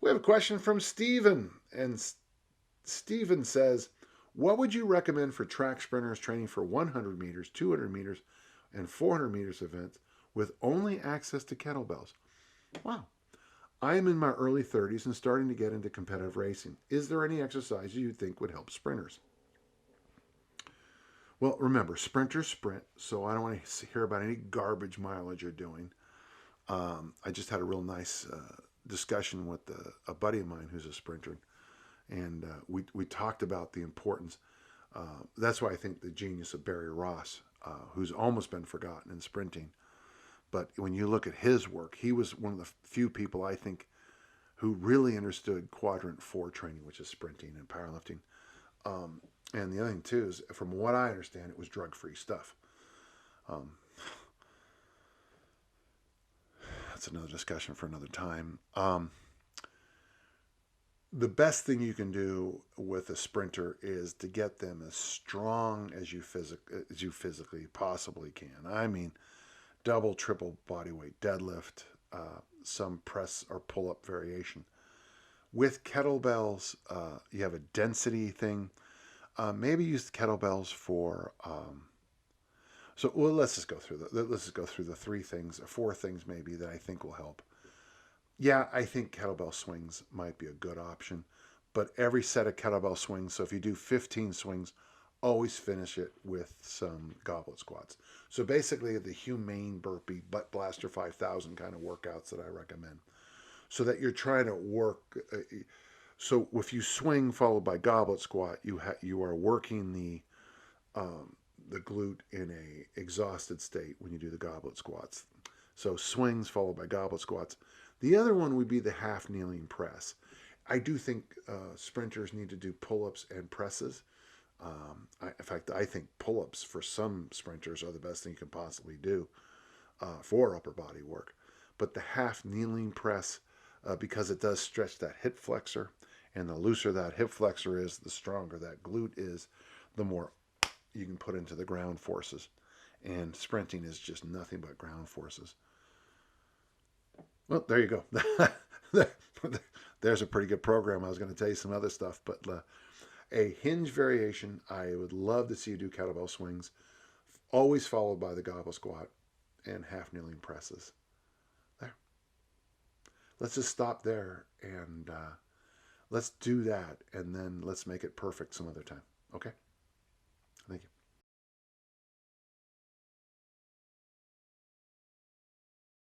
We have a question from Steven. And Steven says, what would you recommend for track sprinters training for 100 meters, 200 meters, and 400 meters events with only access to kettlebells? Wow. I am in my early 30s and starting to get into competitive racing. Is there any exercise you think would help sprinters? Well, remember, sprinters sprint, so I don't want to hear about any garbage mileage you're doing. I just had a real nice discussion with a buddy of mine who's a sprinter, and we talked about the importance. That's why I think the genius of Barry Ross, who's almost been forgotten in sprinting. But when you look at his work, he was one of the few people I think who really understood quadrant 4 training, which is sprinting and powerlifting. And the other thing too is, from what I understand, it was drug-free stuff. Um, that's another discussion for another time. The best thing you can do with a sprinter is to get them as strong as you physically possibly can. I mean, double, triple body weight deadlift, some press or pull-up variation. With kettlebells, you have a density thing. Maybe use the kettlebells for. Let's just go through the 3 things, or 4 things maybe that I think will help. Yeah, I think kettlebell swings might be a good option, but every set of kettlebell swings. So if you do 15 swings, always finish it with some goblet squats. So basically, the humane burpee butt blaster 5000 kind of workouts that I recommend, so that you're trying to work. So if you swing followed by goblet squat, you are working the glute in a exhausted state when you do the goblet squats. So swings followed by goblet squats. The other one would be the half kneeling press. I do think sprinters need to do pull-ups and presses. In fact, I think pull-ups for some sprinters are the best thing you can possibly do for upper body work. But the half kneeling press, because it does stretch that hip flexor, and the looser that hip flexor is, the stronger that glute is, the more you can put into the ground forces. And sprinting is just nothing but ground forces. Well, there you go. There's a pretty good program. I was going to tell you some other stuff, but a hinge variation, I would love to see you do kettlebell swings, always followed by the goblet squat and half kneeling presses. There. Let's just stop there and let's do that, and then let's make it perfect some other time. Okay?